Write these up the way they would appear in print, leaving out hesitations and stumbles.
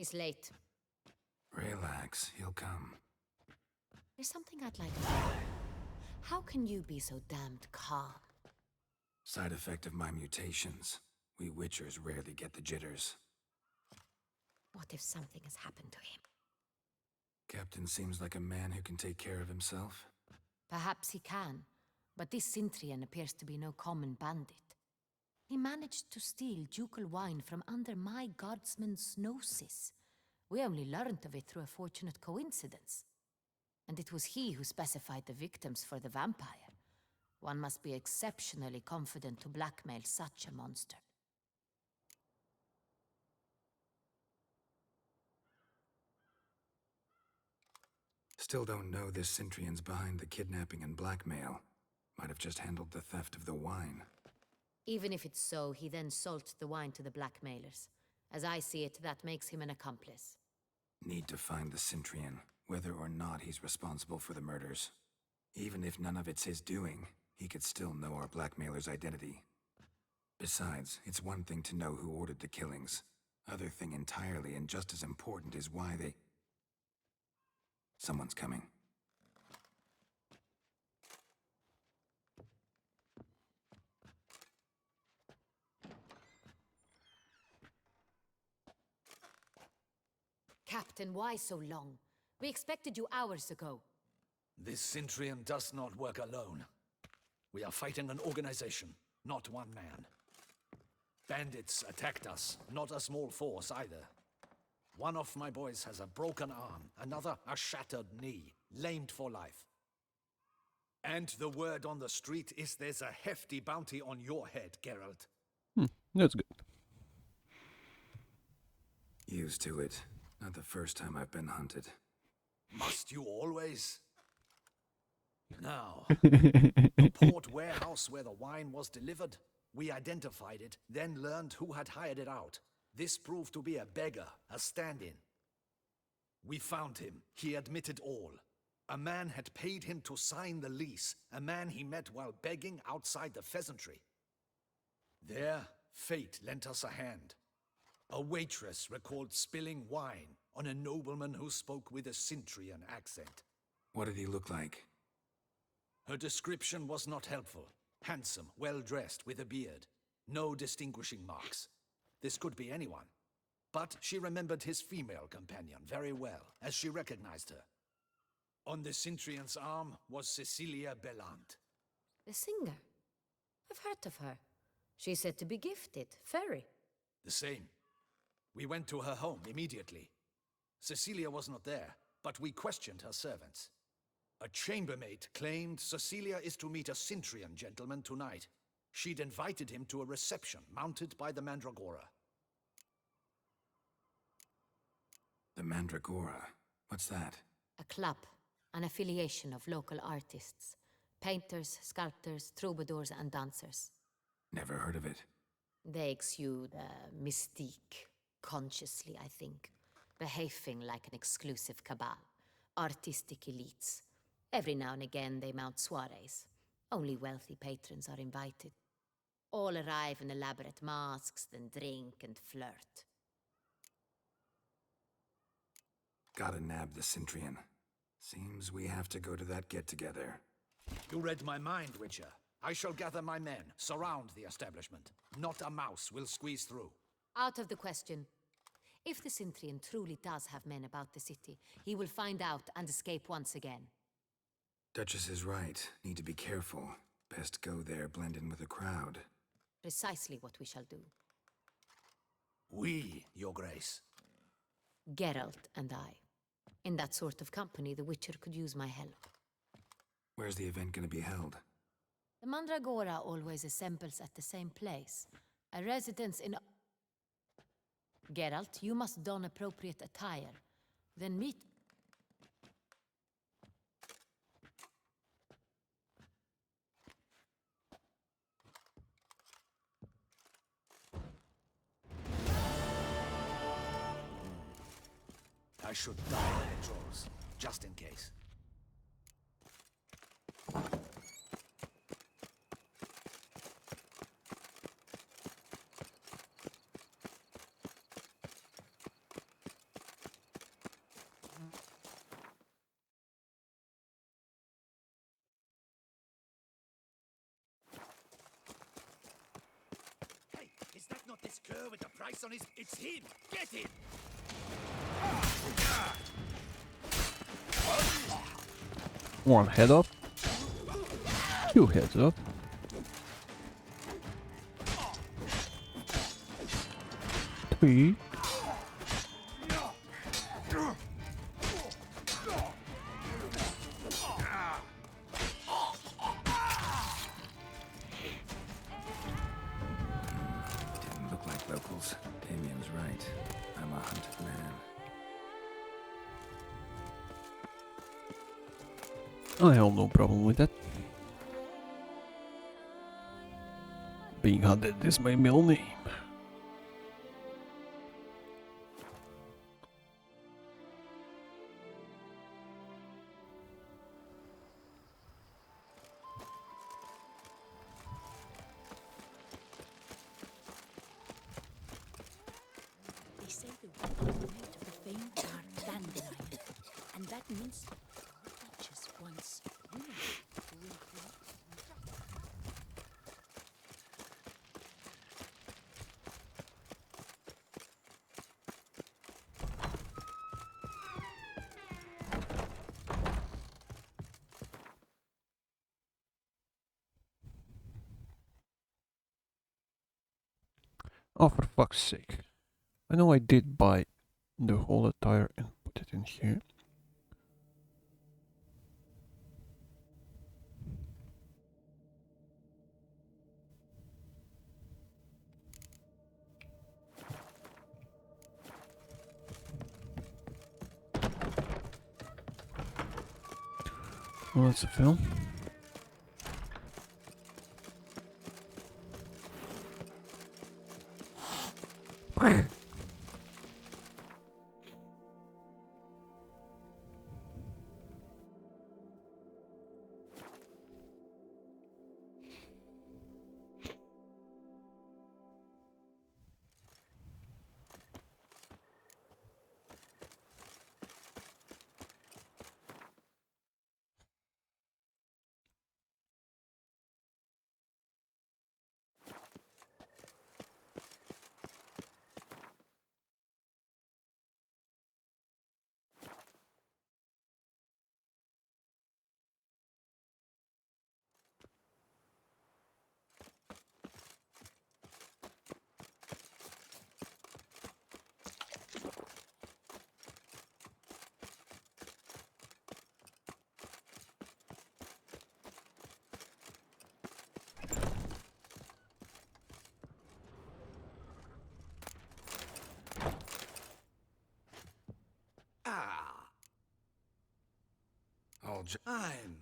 He's late. Relax, he'll come. There's something I'd like to know. How can you be so damned calm? Side effect of my mutations. We Witchers rarely get the jitters. What if something has happened to him? Captain seems like a man who can take care of himself. Perhaps he can, but this Cintrian appears to be no common bandit. He managed to steal ducal wine from under my guardsman's noses. We only learned of it through a fortunate coincidence. And it was he who specified the victims for the vampire. One must be exceptionally confident to blackmail such a monster. Still don't know this Cintrian's behind the kidnapping and blackmail. Might have just handled the theft of the wine. Even if it's so, he then sold the wine to the blackmailers. As I see it, that makes him an accomplice. Need to find the Cintrian, whether or not he's responsible for the murders. Even if none of it's his doing, he could still know our blackmailer's identity. Besides, it's one thing to know who ordered the killings. Other thing entirely, and just as important, is why they... Someone's coming. Captain, why so long? We expected you hours ago. This Cintrian does not work alone. We are fighting an organization, not one man. Bandits attacked us, not a small force either. One of my boys has a broken arm, another a shattered knee, lamed for life. And the word on the street is there's a hefty bounty on your head, Geralt. That's good. Used to it. Not the first time I've been hunted. Must you always? Now, the port warehouse where the wine was delivered, we identified it, then learned who had hired it out. This proved to be a beggar, a stand-in. We found him. He admitted all. A man had paid him to sign the lease, a man he met while begging outside the pheasantry. There, fate lent us a hand. A waitress recalled spilling wine on a nobleman who spoke with a Cintrian accent. What did he look like? Her description was not helpful. Handsome, well-dressed, with a beard. No distinguishing marks. This could be anyone. But she remembered his female companion very well, as she recognized her. On the Cintrian's arm was Cecilia Bellant. The singer? I've heard of her. She's said to be gifted, fairy. The same. We went to her home immediately. Cecilia was not there, but we questioned her servants. A chambermaid claimed Cecilia is to meet a Cintrian gentleman tonight. She'd invited him to a reception mounted by the Mandragora. The Mandragora? What's that? A club, an affiliation of local artists. Painters, sculptors, troubadours, and dancers. Never heard of it. They exude mystique, consciously, I think. Behaving like an exclusive cabal. Artistic elites. Every now and again they mount soirees. Only wealthy patrons are invited. All arrive in elaborate masks, then drink and flirt. Gotta nab the Cintrian. Seems we have to go to that get-together. You read my mind, Witcher. I shall gather my men, surround the establishment. Not a mouse will squeeze through. Out of the question. If the Cintrian truly does have men about the city, he will find out and escape once again. Duchess is right. Need to be careful. Best go there, blend in with the crowd. Precisely what we shall do. We, Your Grace. Geralt and I. In that sort of company, the Witcher could use my help. Where's the event gonna be held? The Mandragora always assembles at the same place. A residence in... Geralt, you must don appropriate attire. Then meet... I should die the trolls, just in case. cur with the price on his... It's him! Get him! One head up. 2 heads up. Three. Didn't look like locals. Damien's right. I'm a hunted man. I have no problem with that. Being hunted is my middle name. They say the wood is made of the famed dark dandelion, and that means touches once women will be. Oh, for fuck's sake. I know I did buy the whole attire and put it in here. Well, that's a film. Ah, I'm...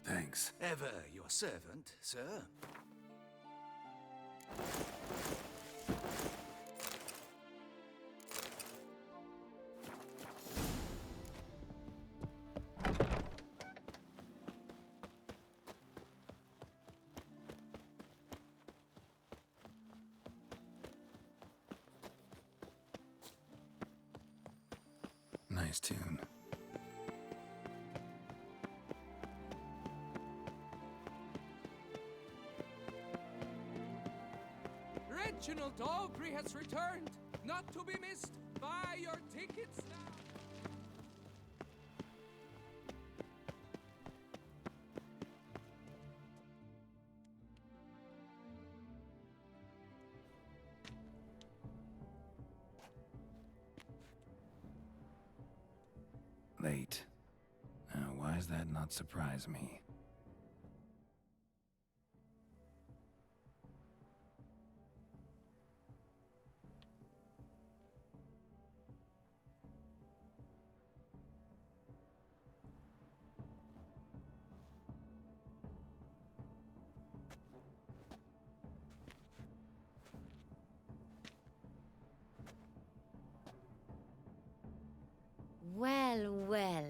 Thanks. Ever your servant, sir? Nice tune. Reginald Aubrey has returned, not to be missed. Buy your tickets now. Late. Now, why does that not surprise me? Well, well.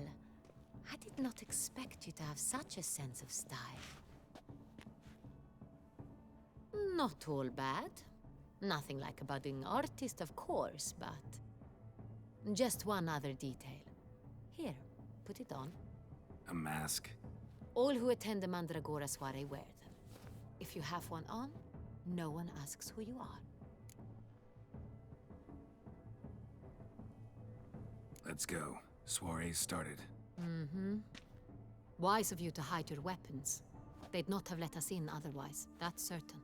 I did not expect you to have such a sense of style. Not all bad. Nothing like a budding artist, of course, but... just one other detail. Here, put it on. A mask? All who attend the Mandragora soiree wear them. If you have one on, no one asks who you are. Let's go. Soiree's started. Wise of you to hide your weapons. They'd not have let us in otherwise, that's certain.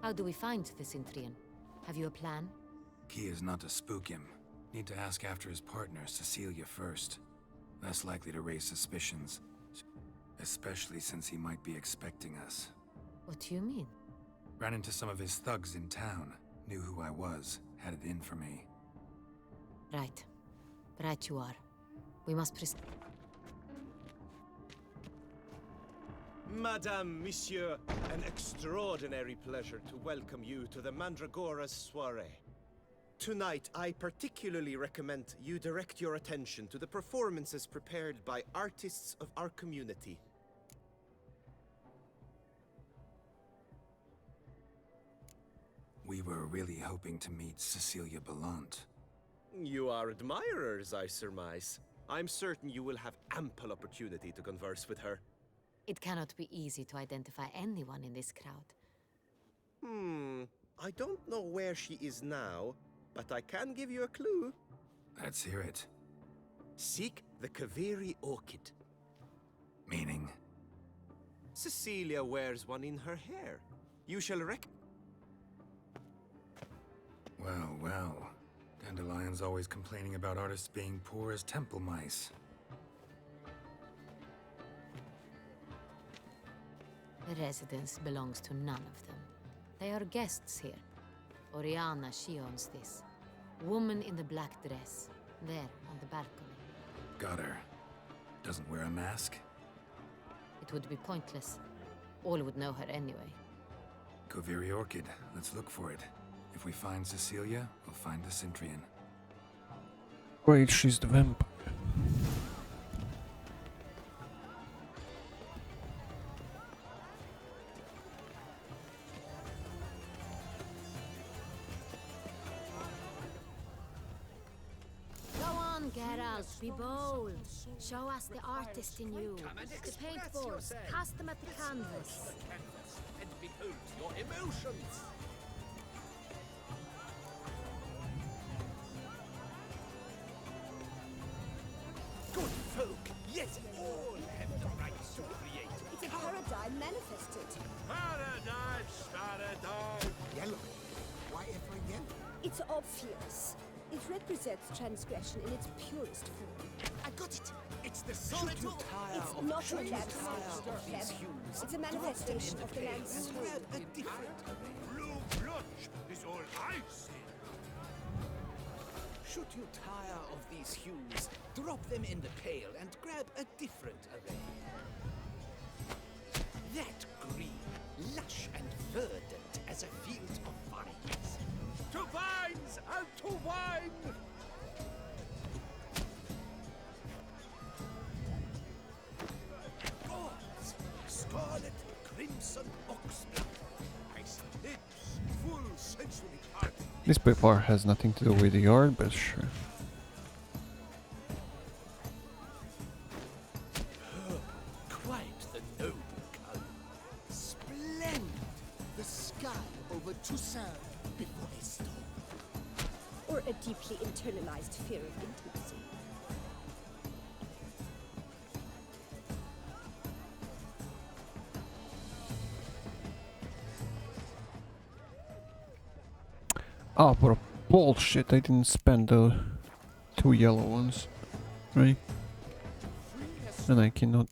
How do we find the Cintrian? Have you a plan? Key is not to spook him. Need to ask after his partner, Cecilia, first. Less likely to raise suspicions. Especially since he might be expecting us. What do you mean? Ran into some of his thugs in town. Knew who I was. Had it in for me. Right. Right you are. We must Madame, Monsieur, an extraordinary pleasure to welcome you to the Mandragora's soiree. Tonight, I particularly recommend you direct your attention to the performances prepared by artists of our community. We were really hoping to meet Cecilia Belant. You are admirers, I surmise. I'm certain you will have ample opportunity to converse with her. It cannot be easy to identify anyone in this crowd. I don't know where she is now, but I can give you a clue. Let's hear it. Seek the Kaveri orchid. Meaning? Cecilia wears one in her hair. You shall Well, well. Dandelion's always complaining about artists being poor as temple mice. The residence belongs to none of them. They are guests here. Oriana, she owns this. Woman in the black dress. There, on the balcony. Got her. Doesn't wear a mask? It would be pointless. All would know her anyway. Kaveri Orchid. Let's look for it. If we find Cecilia, we'll find the Cintrian. Wait, she's the vampire. Go on, Geralt, be bold. Show us the artist in you. The paintballs, cast them at the canvas. And behold your emotions. Good folk, yes, all have the right to create. It's a paradigm manifested. Paradise. Yellow. Why ever yellow? It's obvious. It represents transgression in its purest form. I got it. It's the solid It's not a manifestation of these them. hues. It's a manifestation of the land's soul. Grab a different. Blue blood is all I see. Should you tire of these hues, drop them in the pail and grab a different array. That green, lush and verdant as a field of vines. To vines and to wine! Gods, scarlet, crimson, oxblood. Icy lips, full sensually tart. This paper has nothing to do with the art, but sure. Quite the noble color. Splendid. The sky over Toussaint before a storm. Or a deeply internalized fear of intimacy. Ah, what a bullshit, I didn't spend the 2 yellow ones. Right? And I cannot...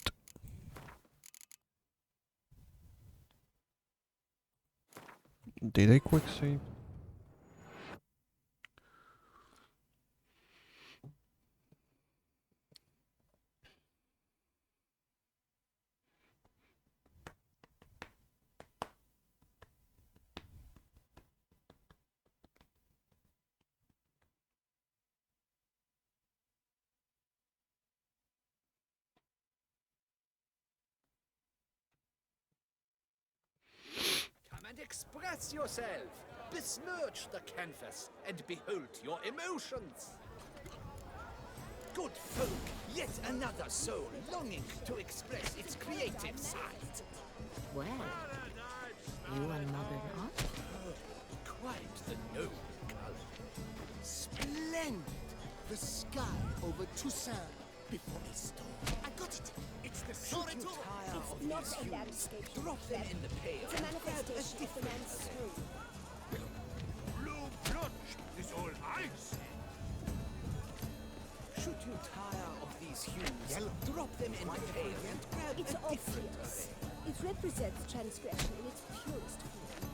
Did I quick save? Express yourself. Besmirch the canvas and behold your emotions. Good folk, yet another soul longing to express its creative side. Well, you and modern art? Quite the noble color. Splendid. The sky over Toussaint before a storm. I got it. It's the Cintra. It's not a landscape. Drop them in the pail. It's a manifestation of the man's soul. Blue plunge is all I see. Should you tire of these hues, drop them in the pail and grab It's a different obvious. array. It represents transgression in its purest form.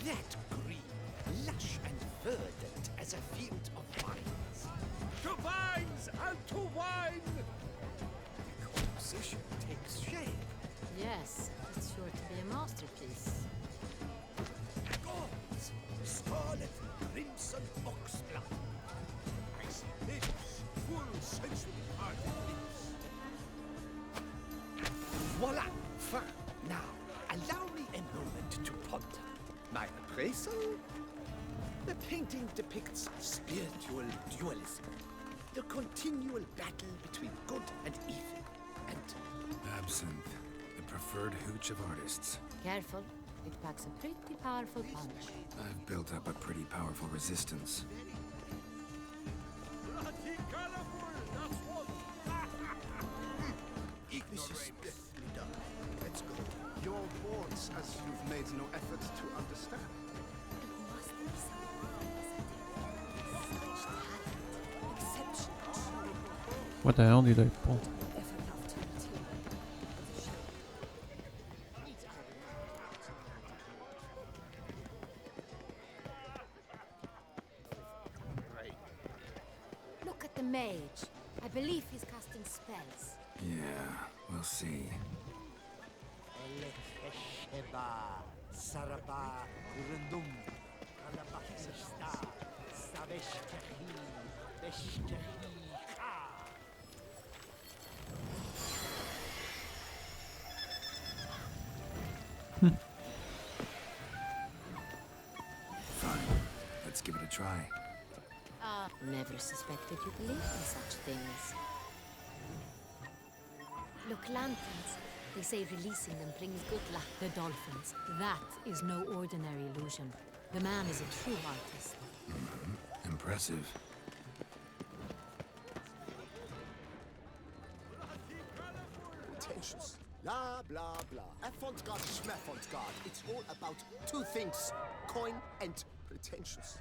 That green, lush and verdant as a field of vines. To vines and to wine! The composition takes shape. Yes, it's sure to be a masterpiece. Gods, scarlet, crimson oxblood. I see lips, full sensually parted lips. Voila! Fine. Now, allow me a moment to ponder. My appraisal? The painting depicts spiritual dualism. The continual battle between good and evil. And Absinthe, the preferred hooch of artists. Careful, it packs a pretty powerful punch. I've built up a pretty powerful resistance. Bloody colorful, that's what. this is deftly done. Let's go. Your words, as you've made no effort to understand. What the hell did I pull? Look at the mage. I believe he's casting spells. Yeah, we'll see. Fine, let's give it a try. Never suspected you believed in such things. Look, lanterns. They say releasing them brings good luck. The dolphins. That is no ordinary illusion. The man is a true artist. Impressive. Pretentious. Blah, blah, blah. Avant-garde, schmavant-garde. It's all about two things. Coin and pretentious.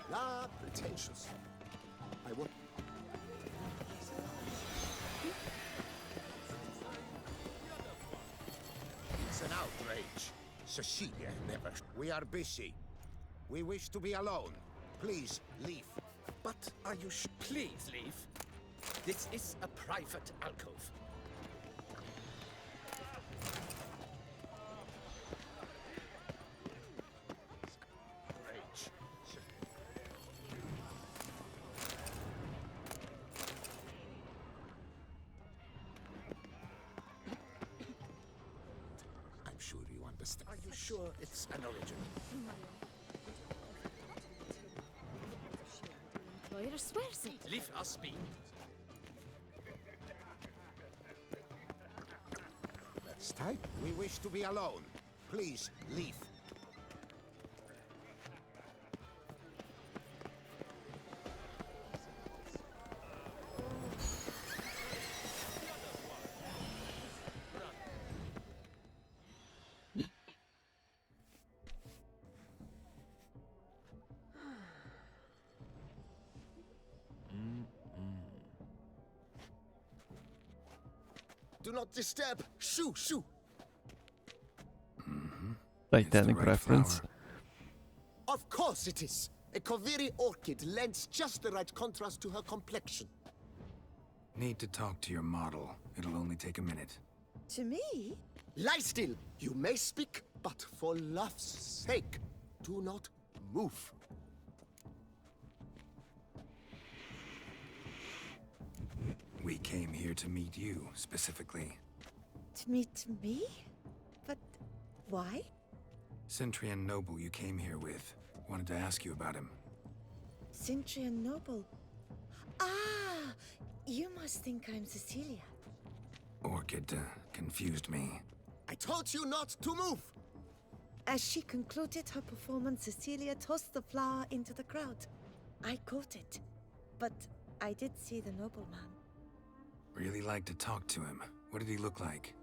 Blah, pretentious. I want... It's an outrage. Cecilia never. We are busy. We wish to be alone. Please leave. But are you please leave? This is a private alcove. Rage. I'm sure you understand. Are you sure it's an original? Employer swears it. Leave us be. Next time, we wish to be alone. Please leave. Do not disturb. Shoo, shoo. Titanic right reference. flower. Of course it is. A Koviri orchid lends just the right contrast to her complexion. Need to talk to your model. It'll only take a minute. To me? Lie still! You may speak, but for love's sake, do not move. We came here to meet you, specifically. To meet me? But why? Cintrian noble you came here with. Wanted to ask you about him. Cintrian noble. Ah! You must think I'm Cecilia. Orchid confused me. I told you not to move! As she concluded her performance, Cecilia tossed the flower into the crowd. I caught it, but I did see the nobleman. Really like to talk to him. What did he look like?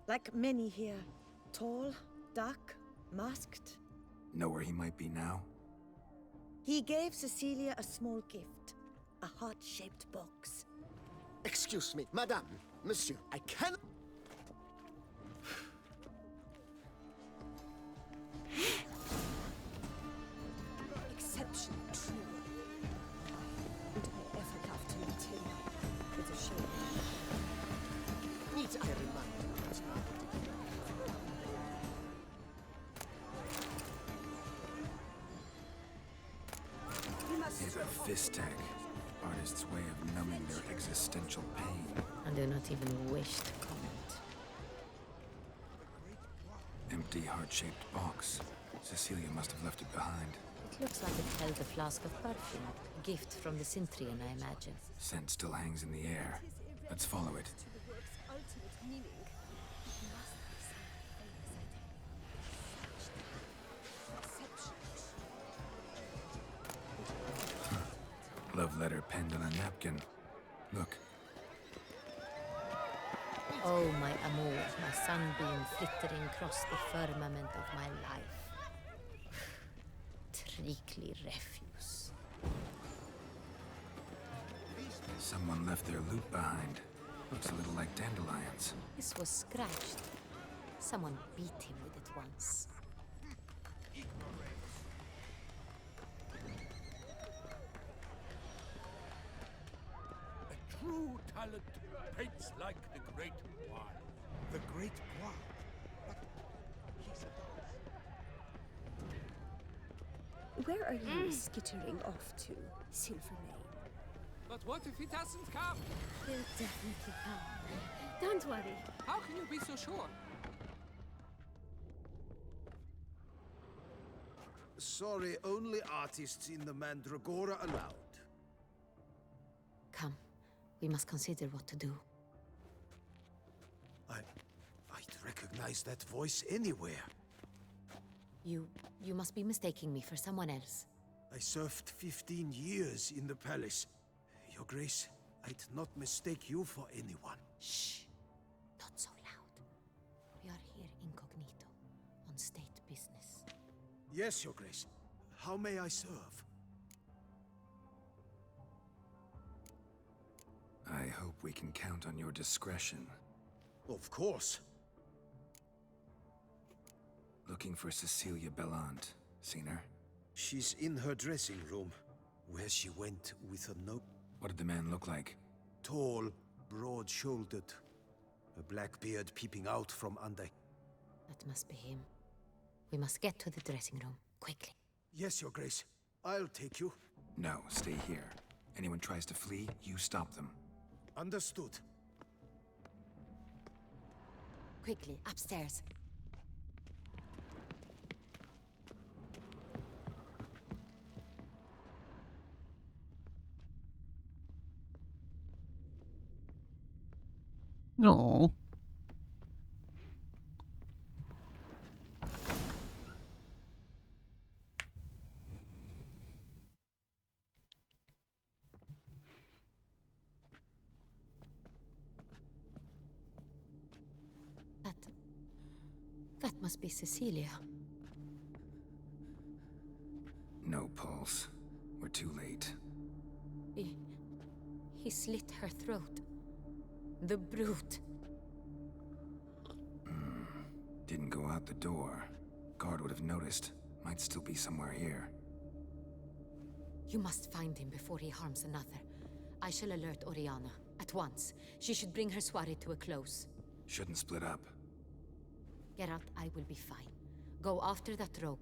Like many here. Tall, dark, masked. Know where he might be now? He gave Cecilia a small gift. A heart-shaped box. Excuse me, madame, monsieur, I cannot... Exceptional, truly. And I ever loved to meet him. It's a shame. Need I remind you that He's a fist tag. Artist's way of numbing their existential pain. I do not even wish to comment. Empty heart-shaped box. Cecilia must have left it behind. It looks like it held a flask of perfume. A gift from the Cintrian, I imagine. Scent still hangs in the air. Let's follow it. to the work's ultimate meaning. It must be something famous, Love letter penned on a napkin. Look. Oh, my amour, my sunbeam flittering across the firmament of my life. Treacly refuse. Someone left their loot behind. Looks a little like dandelions. This was scratched. Someone beat him with it once. A true talent paints like the great Bois. The great Bois? But he's a Where are you skittering off to, Silvermane? But what if he doesn't come? He'll definitely come. Don't worry. How can you be so sure? Sorry, only artists in the Mandragora allowed. Come, we must consider what to do. I'd recognize that voice anywhere. You must be mistaking me for someone else. I served 15 years in the palace. Your Grace, I'd not mistake you for anyone. Shh! Not so loud. We are here incognito, on state business. Yes, Your Grace. How may I serve? I hope we can count on your discretion. Of course. Looking for Cecilia Bellant. Seen her? She's in her dressing room, where she went with a note. What did the man look like? Tall, broad-shouldered. A black beard peeping out from under. That must be him. We must get to the dressing room, quickly. Yes, Your Grace. I'll take you. No, stay here. Anyone tries to flee, you stop them. Understood. Quickly, upstairs. No. That must be Cecilia. No pulse. We're too late. He slit her throat. The brute. Didn't go out the door. Guard would have noticed. Might still be somewhere here. You must find him before he harms another. I shall alert Oriana. At once. She should bring her soirée to a close. Shouldn't split up. Geralt, I will be fine. Go after that rope.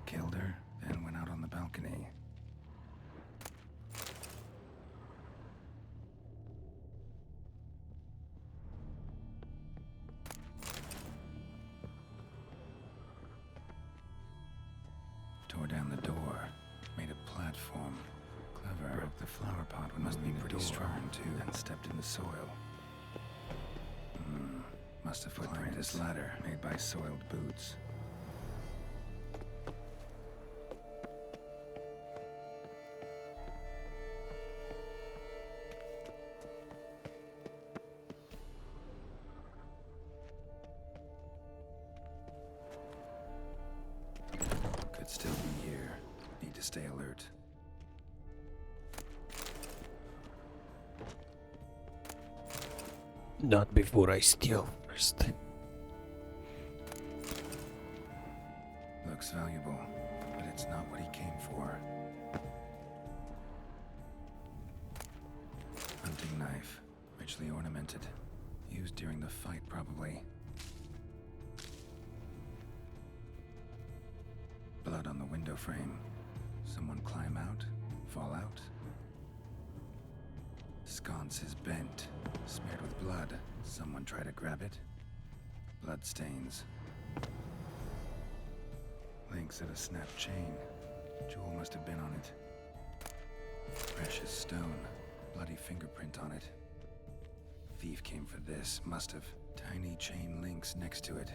Killed her, then went out on the balcony. Tore down the door, made a platform. Clever. Broke the flower pot when must be pretty strong too, and stepped in the soil. Must have climbed this ladder made by soiled boots. Could still be here. Need to stay alert. Not before I steal first. Looks valuable, but it's not what he came for. Hunting knife, richly ornamented. Used during the fight, probably. Blood on the window frame. Someone climb out? Fall out? Sconce is bent, smeared with blood. Someone try to grab it? Blood stains. Links at a snapped chain. Jewel must have been on it. Precious stone. Bloody fingerprint on it. Thief came for this, must have. Tiny chain links next to it.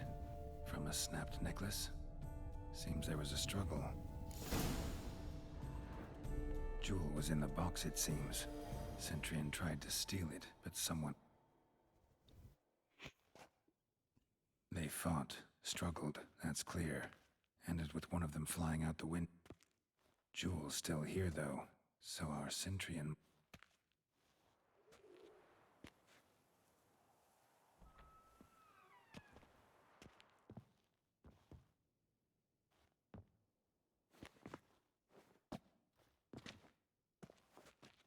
From a snapped necklace? Seems there was a struggle. Jewel was in the box, it seems. Cintrian tried to steal it, but someone... They fought, struggled, that's clear. Ended with one of them flying out the window. Jewel's still here, though, so our Cintrian...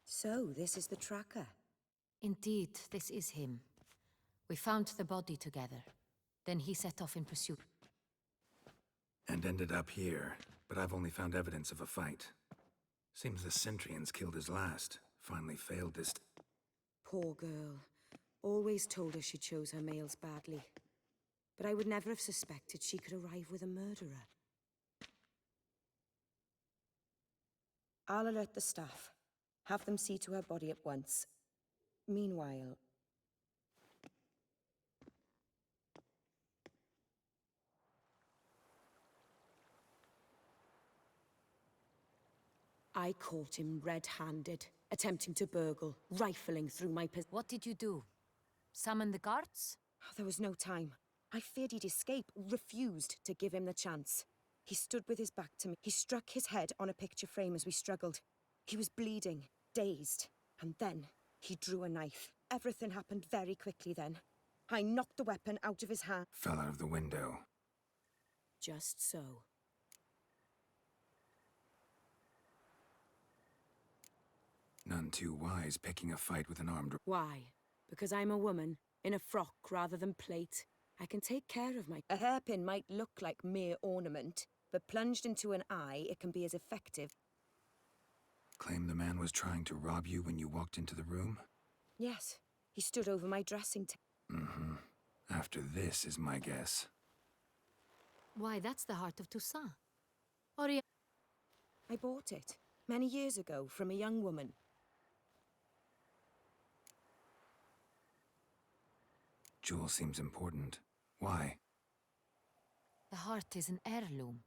So, this is the tracker. Indeed, this is him. We found the body together. Then he set off in pursuit. And ended up here, but I've only found evidence of a fight. Seems the Cintrians killed his last. Finally failed this... Poor girl. Always told her she chose her males badly. But I would never have suspected she could arrive with a murderer. I'll alert the staff. Have them see to her body at once. Meanwhile... I caught him red-handed, attempting to burgle, rifling through my What did you do? Summon the guards? There was no time. I feared he'd escape, refused to give him the chance. He stood with his back to me. He struck his head on a picture frame as we struggled. He was bleeding, dazed, and then he drew a knife. Everything happened very quickly then. I knocked the weapon out of his hand. Fell out of the window. Just so. None too wise picking a fight with an armed... Why? Because I'm a woman, in a frock rather than plate. I can take care of my... A hairpin might look like mere ornament, but plunged into an eye, it can be as effective. Claim the man was trying to rob you when you walked into the room? Yes. He stood over my dressing table. After this is my guess. Why, that's the heart of Toussaint. I bought it, many years ago, from a young woman. Jewel seems important. Why? The heart is an heirloom.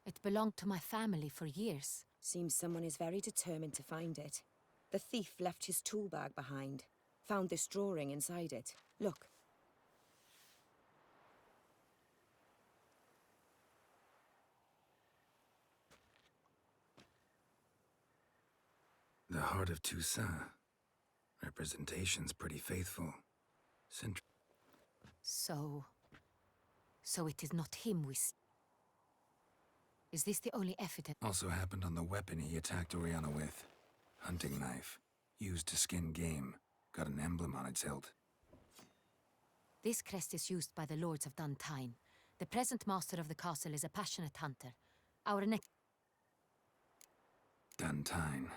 It belonged to my family for years. Seems someone is very determined to find it. The thief left his tool bag behind. Found this drawing inside it. Look. The heart of Toussaint. Representation's pretty faithful. Cintra. So it is not him we Is this the only evidence? Also happened on the weapon he attacked Oriana with. Hunting knife. Used to skin game. Got an emblem on its hilt. This crest is used by the Lords of Duntine. The present master of the castle is a passionate hunter. Our next... Duntine.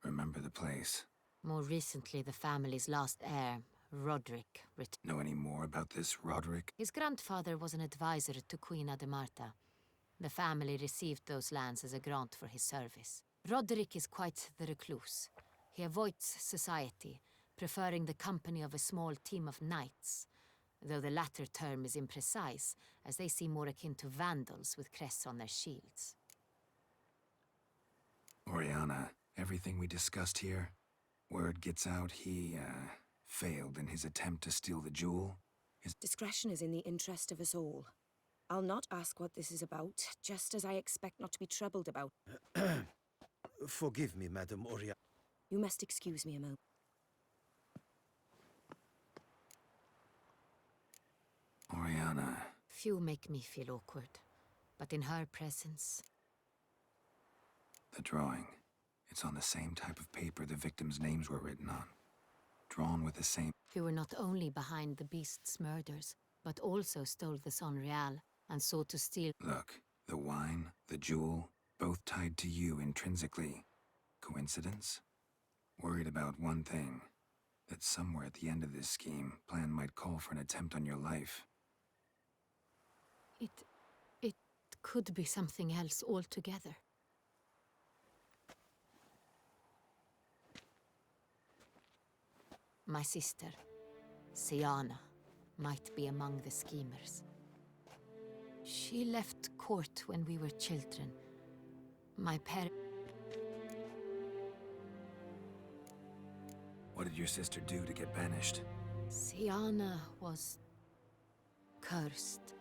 Remember the place. More recently, the family's last heir, Roderick, Know any more about this Roderick? His grandfather was an advisor to Queen Ademarta. The family received those lands as a grant for his service. Roderick is quite the recluse. He avoids society, preferring the company of a small team of knights, though the latter term is imprecise, as they seem more akin to vandals with crests on their shields. Oriana, everything we discussed here, word gets out he, failed in his attempt to steal the jewel. His discretion is in the interest of us all. I'll not ask what this is about, just as I expect not to be troubled about. Forgive me, Madam Oriana. You must excuse me a moment. Oriana. Few make me feel awkward, but in her presence... The drawing. It's on the same type of paper the victims' names were written on. Drawn with the same... You were not only behind the beast's murders, but also stole the Son Real and sought to steal... Look, the wine, the jewel, both tied to you intrinsically. Coincidence? Worried about one thing. That somewhere at the end of this scheme, plan might call for an attempt on your life. It could be something else altogether. My sister, Siana, might be among the schemers. She left court when we were children. My parents... What did your sister do to get banished? Siana was... cursed.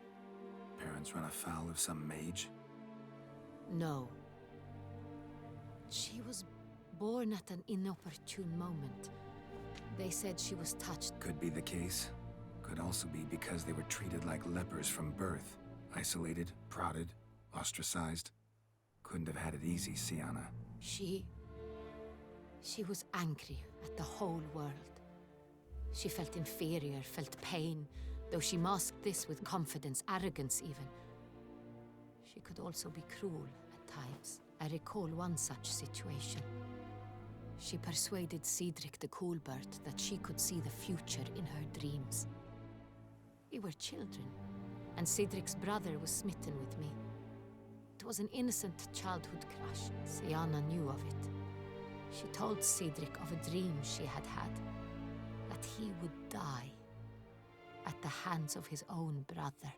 Parents run afoul of some mage? No. She was born at an inopportune moment. They said she was touched. Could be the case. Could also be because they were treated like lepers from birth. Isolated, prodded, ostracized. Couldn't have had it easy, Siana. She was angry at the whole world. She felt inferior, felt pain, though she masked this with confidence, arrogance even. She could also be cruel at times. I recall one such situation. She persuaded Cedric the Coolbird that she could see the future in her dreams. We were children, and Cedric's brother was smitten with me. It was an innocent childhood crush. Siana knew of it. She told Cedric of a dream she had had, that he would die at the hands of his own brother.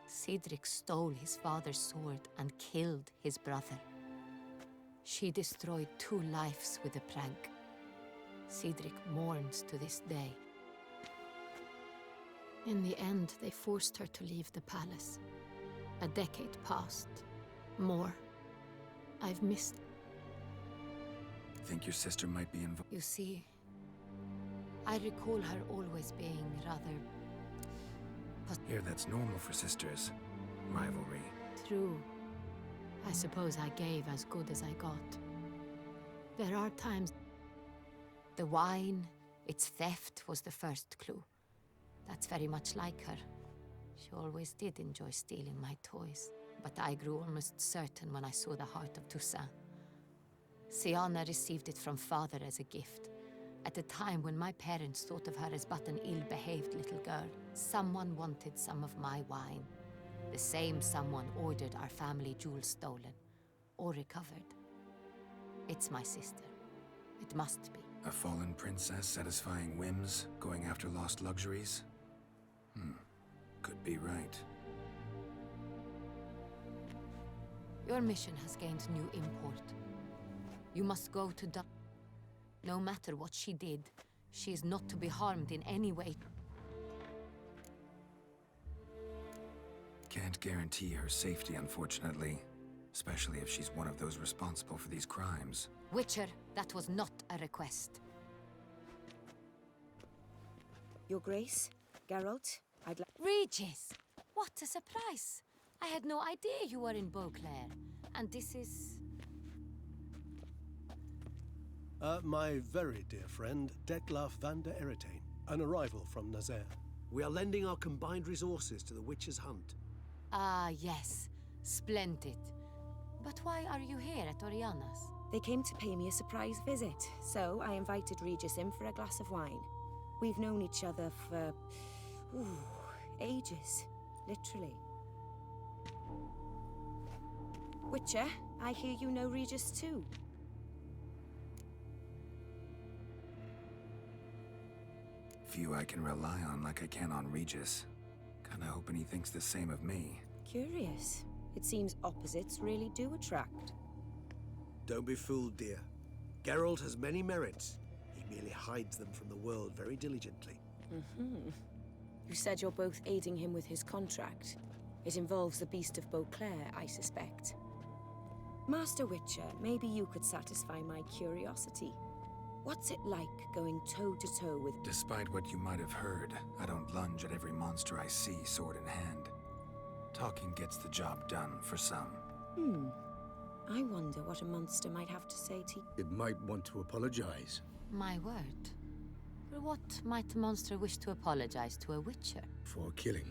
Cedric stole his father's sword and killed his brother. She destroyed 2 lives with a prank. Cedric mourns to this day. In the end, they forced her to leave the palace. A decade passed. More. I've missed... Think your sister might be involved? You see, I recall her always being rather... Here, that's normal for sisters. Rivalry. True. I suppose I gave as good as I got. There are times... The wine, its theft was the first clue. That's very much like her. She always did enjoy stealing my toys. But I grew almost certain when I saw the heart of Toussaint. Siana received it from father as a gift. At a time when my parents thought of her as but an ill-behaved little girl, someone wanted some of my wine. The same someone ordered our family jewels stolen, or recovered. It's my sister. It must be. A fallen princess satisfying whims, going after lost luxuries? Could be right. Your mission has gained new import. You must go to No matter what she did, she is not to be harmed in any way. Can't guarantee her safety, unfortunately. Especially if she's one of those responsible for these crimes. Witcher, that was not a request. Your Grace, Geralt, I'd like... Regis! What a surprise! I had no idea you were in Beauclair. And this is... My very dear friend, Detlaf van der Eretain, an arrival from Nazaire. We are lending our combined resources to the Witch's Hunt. Ah, yes. Splendid. But why are you here at Oriana's? They came to pay me a surprise visit, so I invited Regis in for a glass of wine. We've known each other for... ages. Literally. Witcher, I hear you know Regis too. Few I can rely on like I can on Regis. Kinda hoping he thinks the same of me. Curious. It seems opposites really do attract. Don't be fooled, dear. Geralt has many merits. He merely hides them from the world very diligently. You said you're both aiding him with his contract. It involves the Beast of Beauclair, I suspect. Master Witcher, maybe you could satisfy my curiosity. What's it like going toe-to-toe with... Despite what you might have heard, I don't lunge at every monster I see sword in hand. Talking gets the job done for some. I wonder what a monster might have to say to... It might want to apologize. My word. For what might a monster wish to apologize to a witcher? For killing.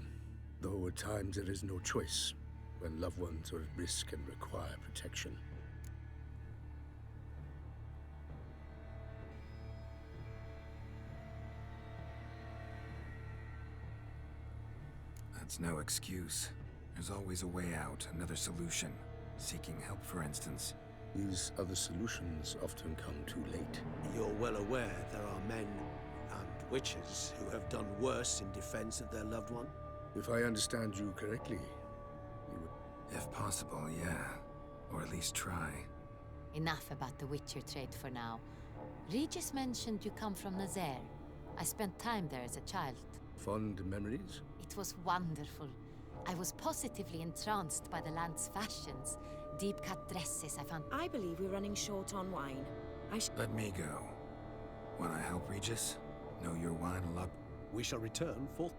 Though at times there is no choice, when loved ones are at risk and require protection. That's no excuse. There's always a way out, another solution. Seeking help, for instance. These other solutions often come too late. You're well aware there are men and witches who have done worse in defense of their loved one? If I understand you correctly, you would... If possible, yeah. Or at least try. Enough about the witcher trade for now. Regis mentioned you come from Nazaire. I spent time there as a child. Fond memories? It was wonderful. I was positively entranced by the land's fashions. Deep-cut dresses I found... I believe we're running short on wine. Let me go. Wanna help, Regis? Know your wine a lot? We shall return forth.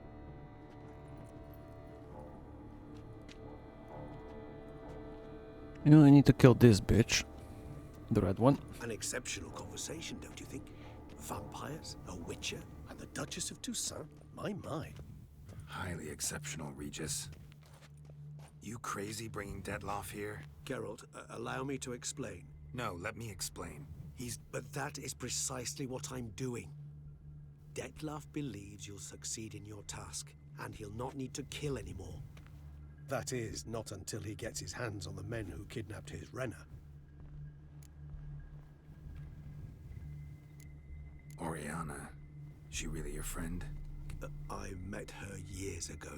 You know, I need to kill this bitch. The red one. An exceptional conversation, don't you think? Vampires, a witcher, and the Duchess of Toussaint? My. Highly exceptional, Regis. You crazy bringing Detlaf here? Geralt, allow me to explain. No, let me explain. But that is precisely what I'm doing. Detlaf believes you'll succeed in your task, and he'll not need to kill anymore. That is, not until he gets his hands on the men who kidnapped his Renner. Oriana. She really your friend? I met her years ago,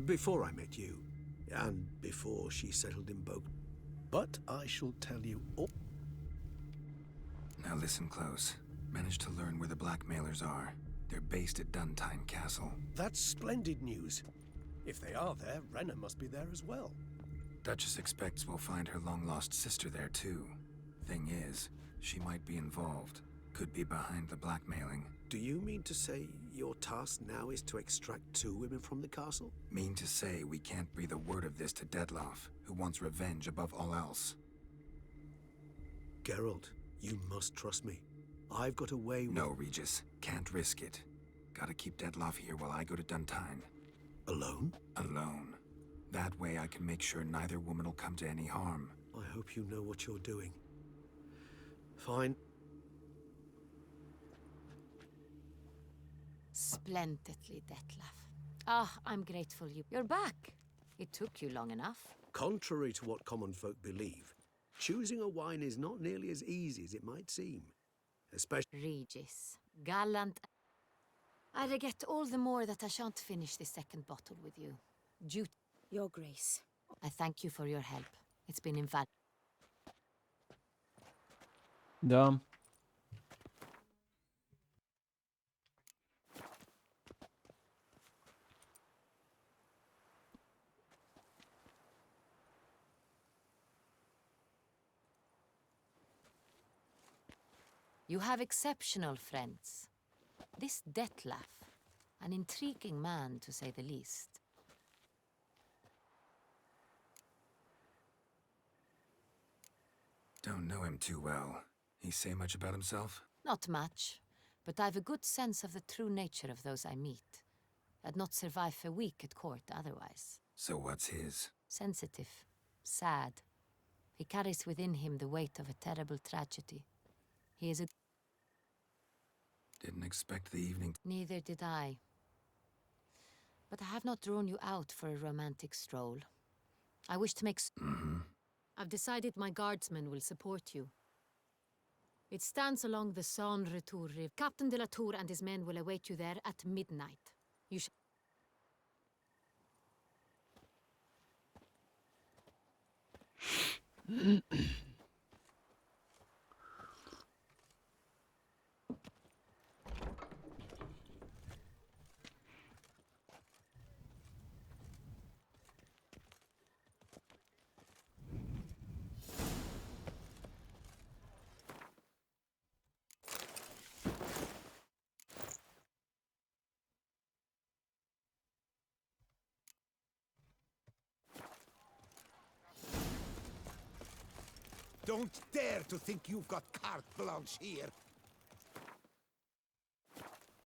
before I met you, and before she settled in Beauclair. But I shall tell you all. Now listen close. Managed to learn where the blackmailers are. They're based at Duntine Castle. That's splendid news. If they are there, Renner must be there as well. Duchess expects we'll find her long-lost sister there too. Thing is, she might be involved. Could be behind the blackmailing. Do you mean to say your task now is to extract 2 women from the castle? Mean to say we can't breathe a word of this to Detlaf, who wants revenge above all else. Geralt, you must trust me. I've got a way... No, Regis. Can't risk it. Gotta keep Detlaf here while I go to Duntine. Alone? Alone. That way I can make sure neither woman will come to any harm. I hope you know what you're doing. Fine. Splendidly, Detlaf. I'm grateful you're back. It took you long enough. Contrary to what common folk believe, choosing a wine is not nearly as easy as it might seem. Especially... Regis. Gallant. I regret all the more that I shan't finish this second bottle with you. Your Grace. I thank you for your help. It's been invaluable. Да. You have exceptional friends. This Detlaf, an intriguing man to say the least. Don't know him too well. He say much about himself? Not much, but I've a good sense of the true nature of those I meet. I'd not survive a week at court otherwise. So what's his? Sensitive, sad. He carries within him the weight of a terrible tragedy. He is a... Didn't expect the evening. Neither did I. But I have not drawn you out for a romantic stroll. I wish to make... I've decided my guardsmen will support you. It stands along the San Retour River. Captain de la Tour and his men will await you there at midnight. You shall... Don't dare to think you've got carte blanche here.